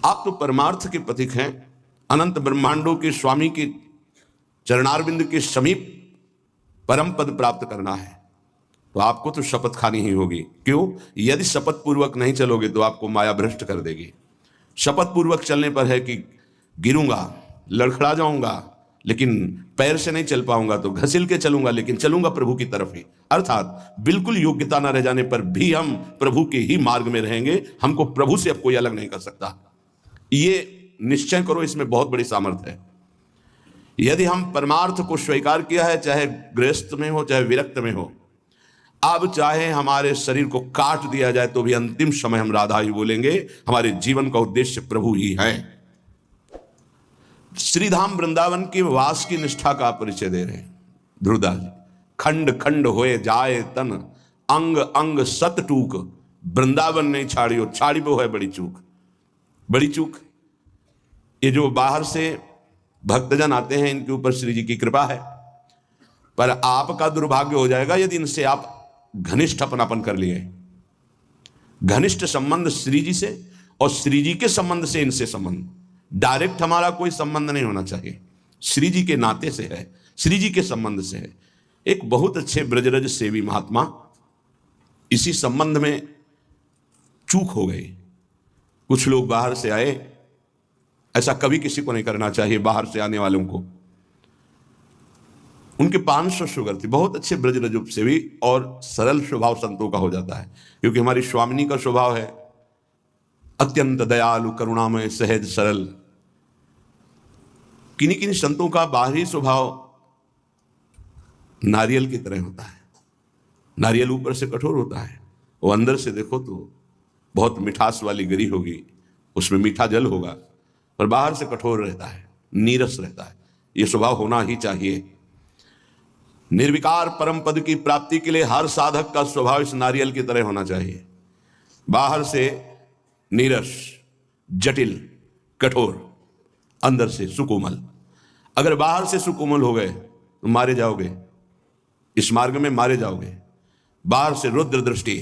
आप तो परमार्थ के पथिक हैं, अनंत ब्रह्मांडों के स्वामी के चरणारविंद के समीप परम पद प्राप्त करना है, तो आपको तो शपथ खानी ही होगी। क्यों? यदि शपथ पूर्वक नहीं चलोगे तो आपको माया भ्रष्ट कर देगी। शपथ पूर्वक चलने पर है कि गिरूंगा, लड़खड़ा जाऊंगा, लेकिन पैर से नहीं चल पाऊंगा, तो घसील के चलूंगा, लेकिन चलूंगा प्रभु की तरफ ही। अर्थात बिल्कुल योग्यता न रह जाने पर भी हम प्रभु के ही मार्ग में रहेंगे। हमको प्रभु से अब कोई अलग नहीं कर सकता। ये निश्चय करो, इसमें बहुत बड़ी सामर्थ्य है। यदि हम परमार्थ को स्वीकार किया है, चाहे गृहस्थ में हो चाहे विरक्त में हो, अब चाहे हमारे शरीर को काट दिया जाए तो भी अंतिम समय हम राधा ही बोलेंगे। हमारे जीवन का उद्देश्य प्रभु ही है। श्रीधाम वृंदावन की वास की निष्ठा का परिचय दे रहे हैं ध्रुवदास जी। खंड खंड होए जाए तन, अंग अंग सत टूक, वृंदावन नहीं छाड़ियो, छाड़ी वो है बड़ी चूक। बड़ी चूक। ये जो बाहर से भक्तजन आते हैं, इनके ऊपर श्री जी की कृपा है, पर आपका दुर्भाग्य हो जाएगा यदि इनसे आप घनिष्ठ अपनापन कर लिए। घनिष्ठ संबंध श्री जी से और श्री जी के संबंध से इनसे संबंध, डायरेक्ट हमारा कोई संबंध नहीं होना चाहिए। श्री जी के नाते से है, श्री जी के संबंध से है। एक बहुत अच्छे ब्रजरज सेवी महात्मा इसी संबंध में चूक हो गई। कुछ लोग बाहर से आए, ऐसा कभी किसी को नहीं करना चाहिए बाहर से आने वालों को। उनके 500 शुगर थी, बहुत अच्छे ब्रजरज सेवी, और सरल स्वभाव संतों का हो जाता है, क्योंकि हमारी स्वामिनी का स्वभाव है अत्यंत दयालु, करुणामय, सहज, सरल। किन्हीं किन्हीं संतों का बाहरी स्वभाव नारियल की तरह होता है। नारियल ऊपर से कठोर होता है, वो अंदर से देखो तो बहुत मिठास वाली गरी होगी, उसमें मीठा जल होगा, पर बाहर से कठोर रहता है, नीरस रहता है। ये स्वभाव होना ही चाहिए। निर्विकार परम पद की प्राप्ति के लिए हर साधक का स्वभाव इस नारियल की तरह होना चाहिए। बाहर से नीरस, जटिल, कठोर, अंदर से सुकोमल। अगर बाहर से सुकोमल हो गए तो मारे जाओगे, इस मार्ग में मारे जाओगे। बाहर से रुद्र दृष्टि,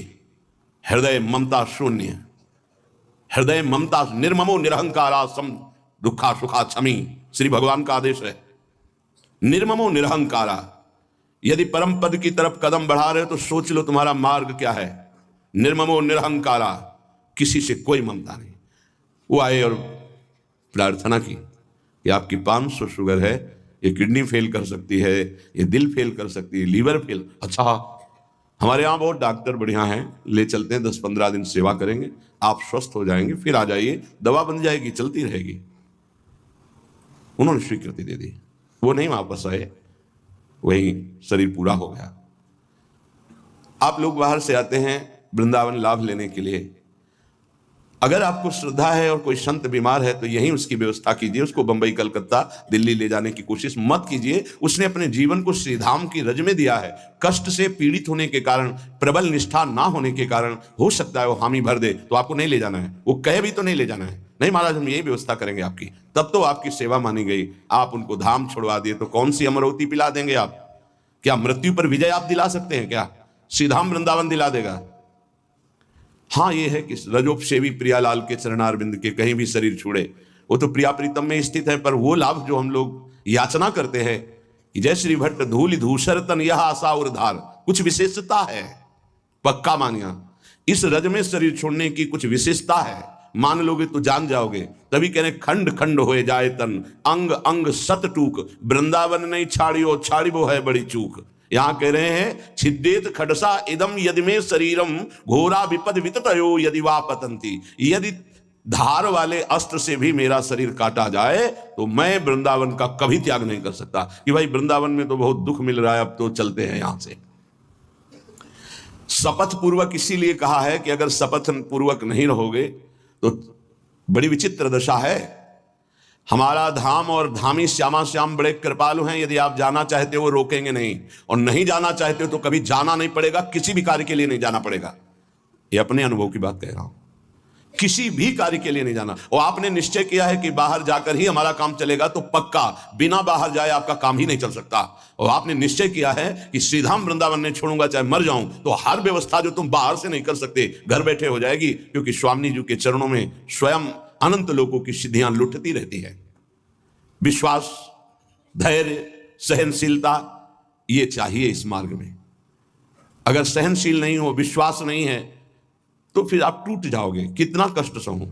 हृदय ममता शून्य, हृदय ममता, निर्ममो निरहंकारा सम दुखा सुखा क्षमी, श्री भगवान का आदेश है। निर्ममो निरहंकारा। यदि परम पद की तरफ कदम बढ़ा रहे हो तो सोच लो तुम्हारा मार्ग क्या है। निर्ममो निरहंकारा, किसी से कोई ममता नहीं। वो आए और प्रार्थना की कि आपकी 500 शुगर है, ये किडनी फेल कर सकती है, ये दिल फेल कर सकती है, लीवर फेल। अच्छा, हमारे यहाँ बहुत डॉक्टर बढ़िया हैं, ले चलते हैं, 10-15 दिन सेवा करेंगे, आप स्वस्थ हो जाएंगे, फिर आ जाइए, दवा बन जाएगी, चलती रहेगी। उन्होंने स्वीकृति दे दी, वो नहीं वापस आए, वही शरीर पूरा हो गया। आप लोग बाहर से आते हैं वृंदावन लाभ लेने के लिए। अगर आपको श्रद्धा है और कोई संत बीमार है तो यहीं उसकी व्यवस्था कीजिए। उसको बंबई, कलकत्ता, दिल्ली ले जाने की कोशिश मत कीजिए। उसने अपने जीवन को श्रीधाम की रज में दिया है। कष्ट से पीड़ित होने के कारण, प्रबल निष्ठा ना होने के कारण हो सकता है वो हामी भर दे, तो आपको नहीं ले जाना है। वो कहे भी तो नहीं ले जाना है, नहीं महाराज हम यही व्यवस्था करेंगे आपकी, तब तो आपकी सेवा मानी गई। आप उनको धाम छोड़वा दिए तो कौन सी अमरवती पिला देंगे आप? क्या मृत्यु पर विजय आप दिला सकते हैं? क्या श्रीधाम वृंदावन दिला देगा? हाँ, ये है कि रजोपसेवी प्रियालाल के चरणारविंद के कहीं भी शरीर छूड़े, वो तो प्रिया प्रीतम में स्थित है। पर वो लाभ जो हम लोग याचना करते हैं कि जय श्री भट्ट धूलि धूसर तन यह आशा उर्धार, कुछ विशेषता है, पक्का मानिया। इस रज में शरीर छोड़ने की कुछ विशेषता है, मान लोगे तो जान जाओगे। तभी कह रहे खंड खंड होए जाए तन, अंग अंग सत टूक, वृंदावन नहीं छाड़ियो, छाड़ी वो है बड़ी चूक। यहां कह रहे हैं छिद्देत खडसा इदम यदि में शरीरम, घोरा विपद विततयो यदि वा पतंती। यदि धार वाले अस्त्र से भी मेरा शरीर काटा जाए तो मैं वृंदावन का कभी त्याग नहीं कर सकता कि भाई वृंदावन में तो बहुत दुख मिल रहा है, अब तो चलते हैं यहां से। शपथ पूर्वक इसीलिए कहा है कि अगर शपथ पूर्वक नहीं रहोगे तो बड़ी विचित्र दशा है। हमारा धाम और धामी श्यामा श्याम बड़े कृपालु हैं। यदि आप जाना चाहते हो वो रोकेंगे नहीं, और नहीं जाना चाहते हो तो कभी जाना नहीं पड़ेगा, किसी भी कार्य के लिए नहीं जाना पड़ेगा। ये अपने अनुभव की बात कह रहा हूं, किसी भी कार्य के लिए नहीं जाना। और आपने निश्चय किया है कि बाहर जाकर ही हमारा काम चलेगा तो पक्का बिना बाहर जाए आपका काम ही नहीं चल सकता। और आपने निश्चय किया है कि श्रीधाम वृंदावन नहीं छोड़ूंगा चाहे मर जाऊं, तो हर व्यवस्था जो तुम बाहर से नहीं कर सकते घर बैठे हो जाएगी, क्योंकि स्वामी जी के चरणों में स्वयं अनंत लोगों की सिद्धियां लुटती रहती है। विश्वास, धैर्य, सहनशीलता ये चाहिए इस मार्ग में। अगर सहनशील नहीं हो, विश्वास नहीं है, तो फिर आप टूट जाओगे। कितना कष्ट सहूं।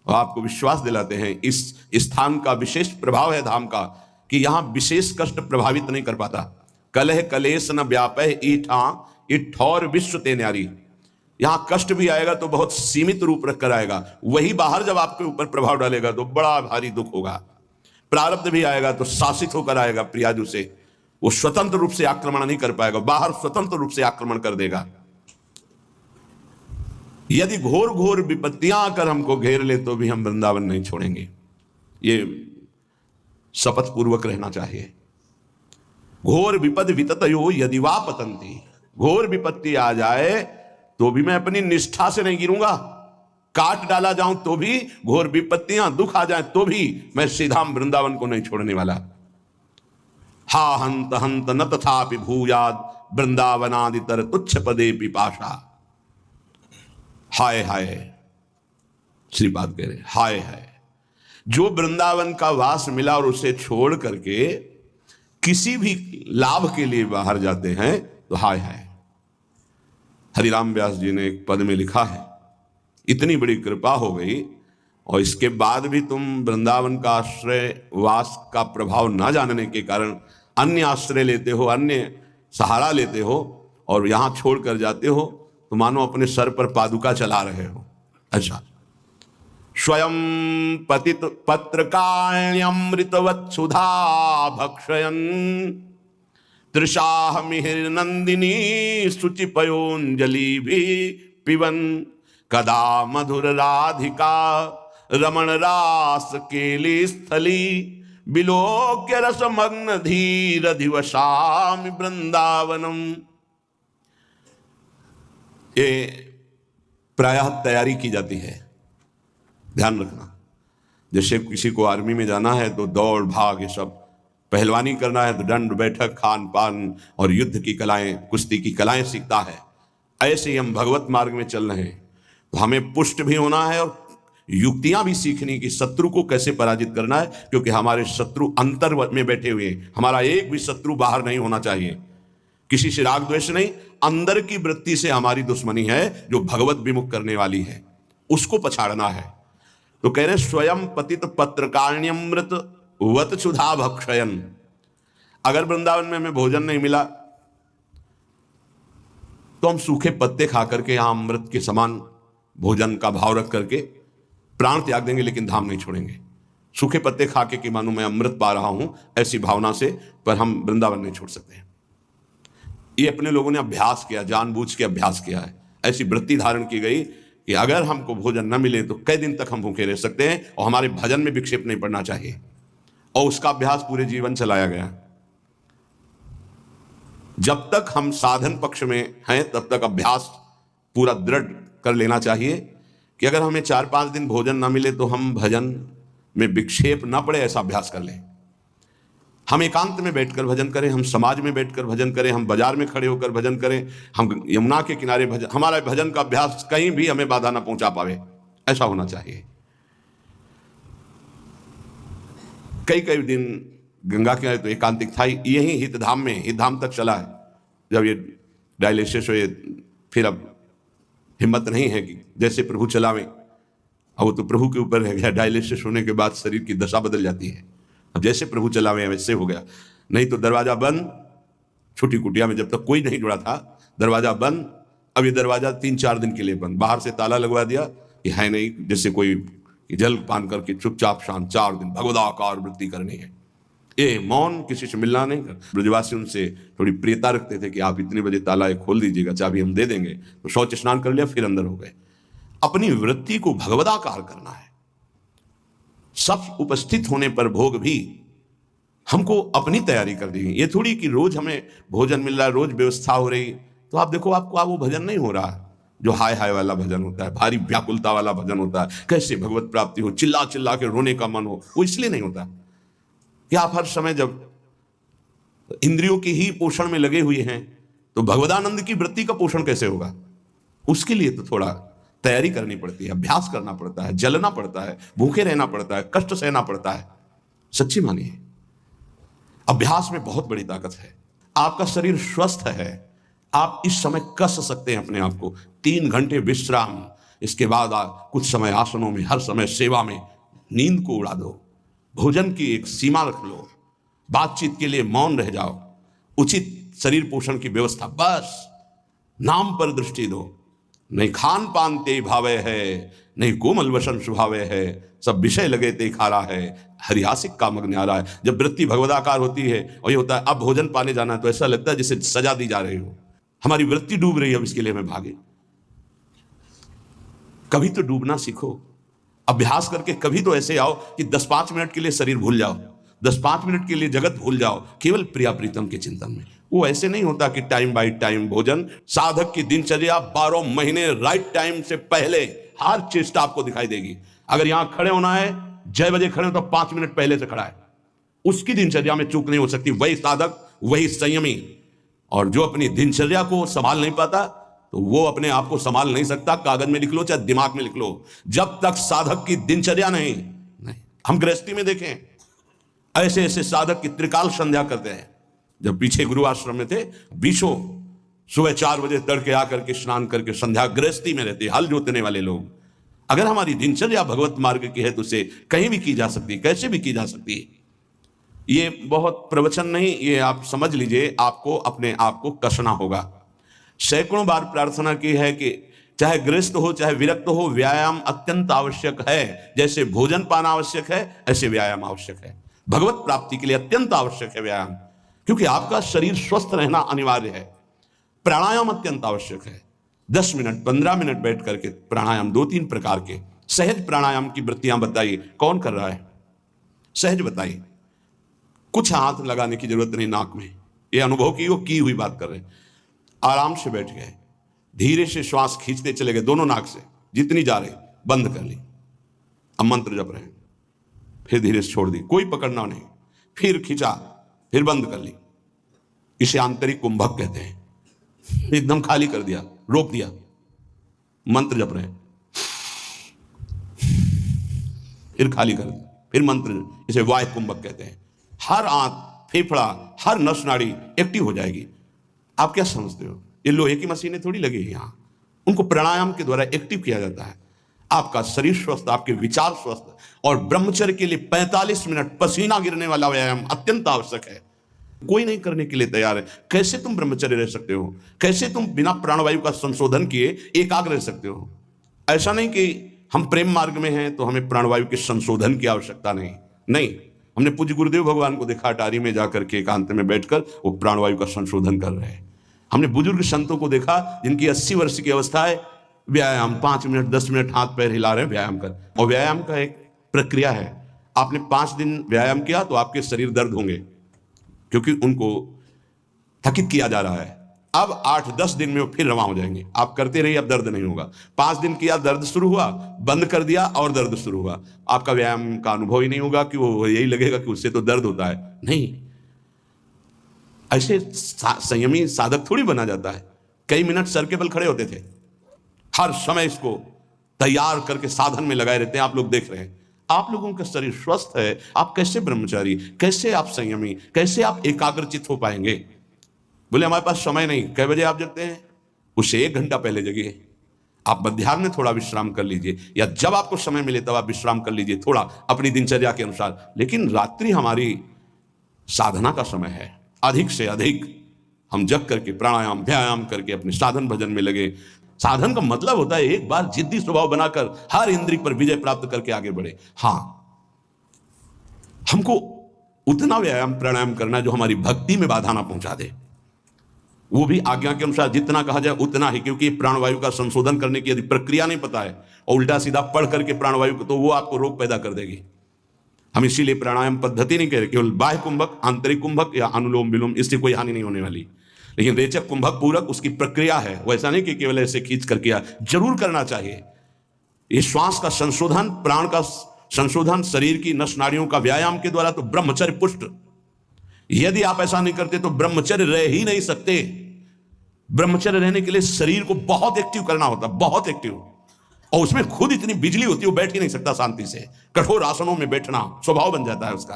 और आपको विश्वास दिलाते हैं इस स्थान का विशेष प्रभाव है धाम का, कि यहां विशेष कष्ट प्रभावित नहीं कर पाता। कलह कलेश न व्यापय ईठा इठौर विश्व ते न्यारी। यहां कष्ट भी आएगा तो बहुत सीमित रूप रखकर आएगा, वही बाहर जब आपके ऊपर प्रभाव डालेगा तो बड़ा भारी दुख होगा। प्रारब्ध भी आएगा तो शासित होकर आएगा प्रियाजू से, वो स्वतंत्र रूप से आक्रमण नहीं कर पाएगा, बाहर स्वतंत्र रूप से आक्रमण कर देगा। यदि घोर घोर विपत्तियां आकर हमको घेर ले तो भी हम वृंदावन नहीं छोड़ेंगे। ये शपथ पूर्वक रहना चाहिए। घोर विपद विततयो यदि वा पतंती, घोर विपत्ति आ जाए तो भी मैं अपनी निष्ठा से नहीं गिरूंगा। काट डाला जाऊं तो भी, घोर विपत्तियां दुख आ जाए तो भी मैं सीधा वृंदावन को नहीं छोड़ने वाला। हा हंत हंत न तथापि भूयाद वृंदावनादितर तुच्छ पदे पिपाशा। हाय हाय, श्रीपाद कह रहे हाय हाय, जो वृंदावन का वास मिला और उसे छोड़ करके किसी भी लाभ के लिए बाहर जाते हैं तो हाय हाय। हरिराम व्यास जी ने एक पद में लिखा है, इतनी बड़ी कृपा हो गई और इसके बाद भी तुम वृंदावन का आश्रय वास का प्रभाव ना जानने के कारण अन्य आश्रय लेते हो, अन्य सहारा लेते हो और यहां छोड़ कर जाते हो, तो मानो अपने सर पर पादुका चला रहे हो। अच्छा, स्वयं पतित पत्रकाण्यमृतवत् सुधा भक्षयन् तृषाह मिहिर नंदिनी शुचिपयोंजलि भी पिबन कदा मधुर राधिका रमण रास केली स्थली बिलोक्य रसमग्न धीर दिवसामि वृंदावनम। ये प्रायः तैयारी की जाती है, ध्यान रखना। जैसे किसी को आर्मी में जाना है तो दौड़ भाग ये सब, पहलवानी करना है तो दंड बैठक खान पान और युद्ध की कलाएं, कुश्ती की कलाएं सीखता है। ऐसे ही हम भगवत मार्ग में चल रहे हैं तो हमें पुष्ट भी होना है और युक्तियां भी सीखनी कि शत्रु को कैसे पराजित करना है, क्योंकि हमारे शत्रु अंतर में बैठे हुए हैं। हमारा एक भी शत्रु बाहर नहीं होना चाहिए। किसी से राग द्वेष नहीं, अंदर की वृत्ति से हमारी दुश्मनी है जो भगवत विमुख करने वाली है, उसको पछाड़ना है। तो कह रहे स्वयं पतित पत्रकाण्यमृत वत सुधा भक्षयन। अगर वृंदावन में हमें भोजन नहीं मिला तो हम सूखे पत्ते खा करके यहां अमृत के समान भोजन का भाव रख करके प्राण त्याग देंगे, लेकिन धाम नहीं छोड़ेंगे। सूखे पत्ते खा के कि मानो मैं अमृत पा रहा हूं ऐसी भावना से, पर हम वृंदावन नहीं छोड़ सकते। ये अपने लोगों ने अभ्यास किया, जानबूझ के अभ्यास किया है। ऐसी वृत्ति धारण की गई कि अगर हमको भोजन न मिले तो कई दिन तक हम भूखे रह सकते हैं और हमारे भजन में विक्षेप नहीं पड़ना चाहिए, और उसका अभ्यास पूरे जीवन चलाया गया। जब तक हम साधन पक्ष में हैं तब तक अभ्यास पूरा दृढ़ कर लेना चाहिए कि अगर हमें 4-5 दिन भोजन ना मिले तो हम भजन में विक्षेप ना पड़े, ऐसा अभ्यास कर लें। हम एकांत में बैठकर भजन करें, हम समाज में बैठकर भजन करें, हम बाजार में खड़े होकर भजन करें, हम यमुना के किनारे भजन, हमारा भजन का अभ्यास कहीं भी हमें बाधा ना पहुंचा पावे, ऐसा होना चाहिए। कई कई दिन गंगा किनारे तो एकांतिक था, यही हितधाम में, हितधाम तक चला है। जब ये डायलिसिस हुए फिर अब हिम्मत नहीं है कि जैसे प्रभु चलावें, अब वो तो प्रभु के ऊपर रह गया। डायलिसिस होने के बाद शरीर की दशा बदल जाती है, अब जैसे प्रभु चलावें वैसे हो गया। नहीं तो दरवाजा बंद, छोटी कुटिया में जब तक कोई नहीं जुड़ा था दरवाजा बंद, अब ये दरवाजा 3-4 दिन के लिए बंद, बाहर से ताला लगवा दिया कि है नहीं, जैसे कोई जल पान करके चुपचाप शांत 4 दिन भगवदाकार वृत्ति करनी है। ये मौन, किसी से मिलना नहीं। ब्रजवासी उनसे थोड़ी प्रियता रखते थे कि आप इतने बजे ताला खोल दीजिएगा, चाबी हम दे देंगे। तो शौच स्नान कर लिया, फिर अंदर हो गए। अपनी वृत्ति को भगवदाकार करना है। सब उपस्थित होने पर भोग भी हमको अपनी तैयारी कर दी। ये थोड़ी कि रोज हमें भोजन मिल रहा है, रोज व्यवस्था हो रही, तो आप देखो आपको वो भजन नहीं हो रहा जो हाय हाय वाला भजन होता है, भारी व्याकुलता वाला भजन होता है, कैसे भगवत प्राप्ति हो, चिल्ला चिल्ला के रोने का मन हो। वो इसलिए नहीं होता कि आप हर समय जब इंद्रियों की ही पोषण में लगे हुए हैं तो भगवदानंद की वृत्ति का पोषण कैसे होगा। उसके लिए तो थोड़ा तैयारी करनी पड़ती है, अभ्यास करना पड़ता है, जलना पड़ता है, भूखे रहना पड़ता है, कष्ट सहना पड़ता है। सच्ची मानिए, अभ्यास में बहुत बड़ी ताकत है। आपका शरीर स्वस्थ है, आप इस समय कस सकते हैं अपने आप को। 3 घंटे विश्राम, इसके बाद कुछ समय आसनों में, हर समय सेवा में, नींद को उड़ा दो, भोजन की एक सीमा रख लो, बातचीत के लिए मौन रह जाओ, उचित शरीर पोषण की व्यवस्था, बस नाम पर दृष्टि दो। नहीं खान पान ते भावे है, नहीं कोमल वसन स्वभावे है, सब विषय लगे ते खारा है, हरियासिक का मग्न आ रहा है। जब वृत्ति भगवदाकार होती है और ये होता है अब भोजन पाने जाना है, तो ऐसा लगता है जैसे सजा दी जा रही हो, हमारी वृत्ति डूब रही है, अब इसके लिए हमें भागे। कभी तो डूबना सीखो, अभ्यास करके कभी तो ऐसे आओ कि 10-5 मिनट के लिए शरीर भूल जाओ, 10-5 मिनट के लिए जगत भूल जाओ, केवल प्रिया प्रीतम के चिंतन में। वो ऐसे नहीं होता कि टाइम बाय टाइम भोजन। साधक की दिनचर्या 12 महीने राइट टाइम से पहले हर चेष्टा आपको दिखाई देगी। अगर यहां खड़े होना है 6 बजे खड़े हो तो 5 मिनट पहले से खड़ा है, उसकी दिनचर्या में चूक नहीं हो सकती। वही साधक, वही संयमी। और जो अपनी दिनचर्या को संभाल नहीं पाता, तो वो अपने आप को संभाल नहीं सकता। कागज में लिख लो चाहे दिमाग में लिख लो, जब तक साधक की दिनचर्या नहीं। हम गृहस्थी में देखें, ऐसे ऐसे साधक की त्रिकाल संध्या करते हैं। जब पीछे गुरु आश्रम में थे, बीसों सुबह 4 बजे तड़के आकर के स्नान करके संध्या गृहस्थी में रहते, हल जोतने वाले लोग। अगर हमारी दिनचर्या भगवत मार्ग की है तो उसे कहीं भी की जा सकती है, कैसे भी की जा सकती है। ये बहुत प्रवचन नहीं, ये आप समझ लीजिए, आपको अपने आप को कसना होगा। सैकड़ों बार प्रार्थना की है कि चाहे गृहस्थ हो चाहे विरक्त हो, व्यायाम अत्यंत आवश्यक है। जैसे भोजन पाना आवश्यक है, ऐसे व्यायाम आवश्यक है। भगवत प्राप्ति के लिए अत्यंत आवश्यक है व्यायाम, क्योंकि आपका शरीर स्वस्थ रहना अनिवार्य है। प्राणायाम अत्यंत आवश्यक है। 10 मिनट 15 मिनट बैठ करके प्राणायाम, 2-3 प्रकार के सहज प्राणायाम की वृत्तियां बताइए। कौन कर रहा है? सहज बताइए। कुछ हाथ लगाने की जरूरत नहीं नाक में, ये अनुभव की हुई बात कर रहे हैं। आराम से बैठ गए, धीरे से श्वास खींचते चले गए दोनों नाक से, जितनी जा रही बंद कर ली। अब मंत्र जप रहे हैं, फिर धीरे से छोड़ दी, कोई पकड़ना नहीं, फिर खींचा, फिर बंद कर ली। इसे आंतरिक कुंभक कहते हैं। एकदम खाली कर दिया, रोक दिया, मंत्र जप रहे हैं, फिर खाली कर दिया, फिर मंत्र, इसे वायु कुंभक कहते हैं। हर आंत, फेफड़ा, हर नस नाड़ी एक्टिव हो जाएगी। आप क्या समझते हो, ये लोहे की मशीनें थोड़ी लगी है यहां, उनको प्राणायाम के द्वारा एक्टिव किया जाता है। आपका शरीर स्वस्थ, आपके विचार स्वस्थ। और ब्रह्मचर्य के लिए 45 मिनट पसीना गिरने वाला व्यायाम अत्यंत आवश्यक है। कोई नहीं करने के लिए तैयार है। कैसे तुम ब्रह्मचर्य रह सकते हो? कैसे तुम बिना प्राणवायु का संशोधन किए एकाग्र रह सकते हो? ऐसा नहीं कि हम प्रेम मार्ग में हैं तो हमें प्राणवायु के संशोधन की आवश्यकता नहीं। हमने पूज्य गुरुदेव भगवान को देखा, अटारी में जाकर के एकांत में बैठकर वो प्राणवायु का संशोधन कर रहे हैं। हमने बुजुर्ग संतों को देखा जिनकी 80 वर्ष की अवस्था है, व्यायाम 5 मिनट 10 मिनट हाथ पैर हिला रहे हैं, व्यायाम कर। और व्यायाम का एक प्रक्रिया है। आपने 5 दिन व्यायाम किया तो आपके शरीर दर्द होंगे, क्योंकि उनको थकित किया जा रहा है। अब 8-10 दिन में वो फिर रवा हो जाएंगे। आप करते रहिए, अब दर्द नहीं होगा। 5 दिन किया, दर्द शुरू हुआ, बंद कर दिया और दर्द शुरू हुआ। आपका व्यायाम का अनुभव ही नहीं होगा कि वो यही लगेगा कि उससे तो दर्द होता है। नहीं, ऐसे संयमी साधक थोड़ी बना जाता है। कई मिनट सर के बल खड़े होते थे, हर समय इसको तैयार करके साधन में लगाए रहते हैं। आप लोग देख रहे हैं, आप लोगों का शरीर स्वस्थ है। आप कैसे ब्रह्मचारी, कैसे आप संयमी, कैसे आप एकाग्रचित हो पाएंगे? बोले हमारे पास समय नहीं। कै बजे आप जगते हैं? उससे 1 घंटा पहले जगिए। आप मध्याह्न में थोड़ा विश्राम कर लीजिए, या जब आपको समय मिले तब आप विश्राम कर लीजिए थोड़ा अपनी दिनचर्या के अनुसार। लेकिन रात्रि हमारी साधना का समय है। अधिक से अधिक हम जग करके प्राणायाम व्यायाम करके अपने साधन भजन में लगे। साधन का मतलब होता है एक बार जिद्दी स्वभाव बनाकर हर इंद्रिय पर विजय प्राप्त करके आगे बढ़े। हाँ, हमको उतना व्यायाम प्राणायाम करना जो हमारी भक्ति में बाधा ना पहुंचा दे, वो भी आज्ञा के अनुसार जितना कहा जाए उतना ही। क्योंकि प्राणवायु का संशोधन करने की यदि प्रक्रिया नहीं पता है और उल्टा सीधा पढ़ करके प्राणवायु को, तो वो आपको रोग पैदा कर देगी। हम इसीलिए प्राणायाम पद्धति नहीं कह रहे, केवल बाह्य कुंभक, आंतरिक कुंभक या अनुलोम विलोम, इससे कोई हानि नहीं होने वाली। लेकिन रेचक कुंभक पूरक उसकी प्रक्रिया है। वैसा नहीं कि केवल ऐसे खींच कर किया, जरूर करना चाहिए। ये श्वास का संशोधन, प्राण का संशोधन, शरीर की नस नाड़ियों का व्यायाम के द्वारा तो ब्रह्मचर्य पुष्ट। यदि आप ऐसा नहीं करते तो ब्रह्मचर्य रह ही नहीं सकते। ब्रह्मचर्य रहने के लिए शरीर को बहुत एक्टिव करना होता, बहुत एक्टिव। और उसमें खुद इतनी बिजली होती है, वो बैठ ही नहीं सकता शांति से, कठोर आसनों में बैठना स्वभाव बन जाता है उसका।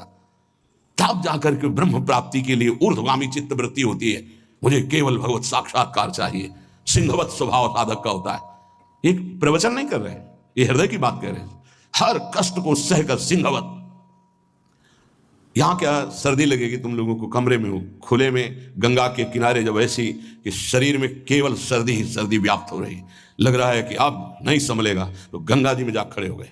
तब जाकर के ब्रह्म प्राप्ति के लिए ऊर्ध्वगामी चित्त वृत्ति होती है, मुझे केवल भगवत साक्षात्कार चाहिए। सिंहवत स्वभाव साधक का होता है। एक प्रवचन नहीं कर रहे, ये हृदय की बात कर रहे हैं। हर कष्ट को सहकर सिंहवत। यहां क्या सर्दी लगेगी तुम लोगों को, कमरे में हो, खुले में, गंगा के किनारे, जब ऐसी कि शरीर में केवल सर्दी ही सर्दी व्याप्त हो रही, लग रहा है कि अब नहीं संभलेगा, तो गंगा जी में जा खड़े हो गए।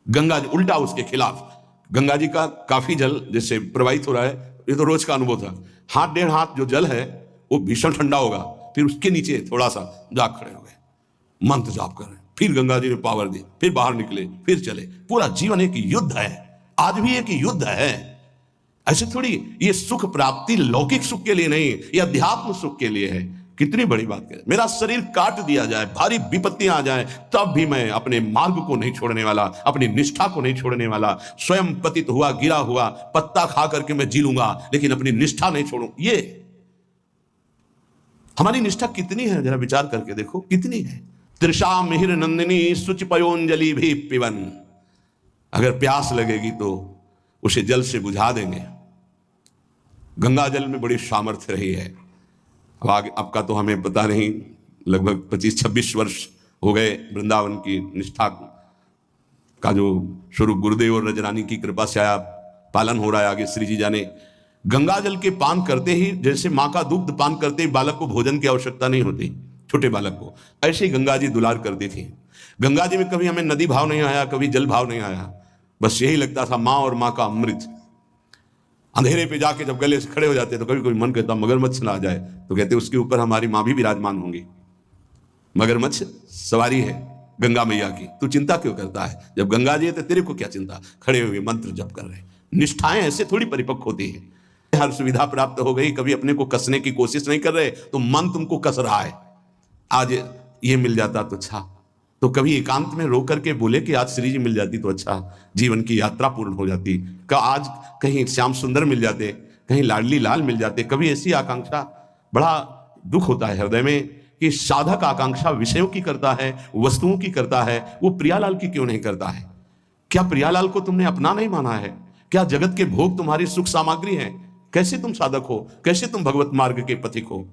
गंगा जी उल्टा उसके खिलाफ, गंगा जी का काफी जल जैसे प्रवाहित हो रहा है, ये तो रोज का अनुभव था। हाथ 1.5 हाथ जो जल है वो भीषण ठंडा होगा, फिर उसके नीचे थोड़ा सा जा खड़े हो गए, मंत्र जाप कर रहे हैं। फिर गंगा जी ने पावर दी, फिर बाहर निकले, फिर चले। पूरा जीवन एक युद्ध है, आज भी एक युद्ध है। ऐसे थोड़ी, ये सुख प्राप्ति लौकिक सुख के लिए नहीं, ये अध्यात्म सुख के लिए है। कितनी बड़ी बात है। मेरा शरीर काट दिया जाए, भारी विपत्तियां आ जाए, तब भी मैं अपने मार्ग को नहीं छोड़ने वाला, अपनी निष्ठा को नहीं छोड़ने वाला। स्वयं पतित हुआ, गिरा हुआ पत्ता खा करके मैं जी लूंगा, लेकिन अपनी निष्ठा नहीं छोड़ूं। ये हमारी निष्ठा कितनी है, जरा विचार करके देखो कितनी है। तृषा मिहिर नंदिनी सुच पयोंजलि भी पिवन। अगर प्यास लगेगी तो उसे जल से बुझा देंगे। गंगा जल में बड़ी सामर्थ्य रही है। अब आगे आपका तो हमें पता नहीं, लगभग 25-26 वर्ष हो गए वृंदावन की निष्ठा का जो स्वरूप गुरुदेव और रजरानी की कृपा से आया पालन हो रहा है। आगे श्री जी जाने। गंगा जल के पान करते ही, जैसे माँ का दुग्ध पान करते ही बालक को भोजन की आवश्यकता नहीं होती, छोटे बालक को, ऐसे ही गंगा जी दुलार करती थी। गंगा जी में कभी हमें नदी भाव नहीं आया, कभी जल भाव नहीं आया, बस यही लगता था माँ और माँ का अमृत। अंधेरे पे जाके जब गले से खड़े हो जाते तो कभी कोई मन कहता मगरमच्छ ना आ जाए, तो कहते उसके ऊपर हमारी माँ भी विराजमान होंगी। मगरमच्छ सवारी है गंगा मैया की, तू चिंता क्यों करता है, जब गंगा जी है तो तेरे को क्या चिंता। खड़े हुए मंत्र जप कर रहे। निष्ठाएं ऐसे थोड़ी परिपक्व होती है। हर सुविधा प्राप्त हो गई, कभी अपने को कसने की कोशिश नहीं कर रहे, तो मन तुमको कस रहा है। आज ये मिल जाता तो अच्छा, तो कभी एकांत में रो करके बोले कि आज श्री जी मिल जाती तो अच्छा, जीवन की यात्रा पूर्ण हो जाती। का आज कहीं श्याम सुंदर मिल जाते, कहीं लाडली लाल मिल जाते। कभी ऐसी आकांक्षा, बड़ा दुख होता है हृदय में कि साधक आकांक्षा विषयों की करता है, वस्तुओं की करता है, वो प्रियालाल की क्यों नहीं करता है। क्या प्रियालाल को तुमने अपना नहीं माना है? क्या जगत के भोग तुम्हारी सुख सामग्री है? कैसे तुम साधक हो, कैसे तुम भगवत मार्ग के पथिक हो?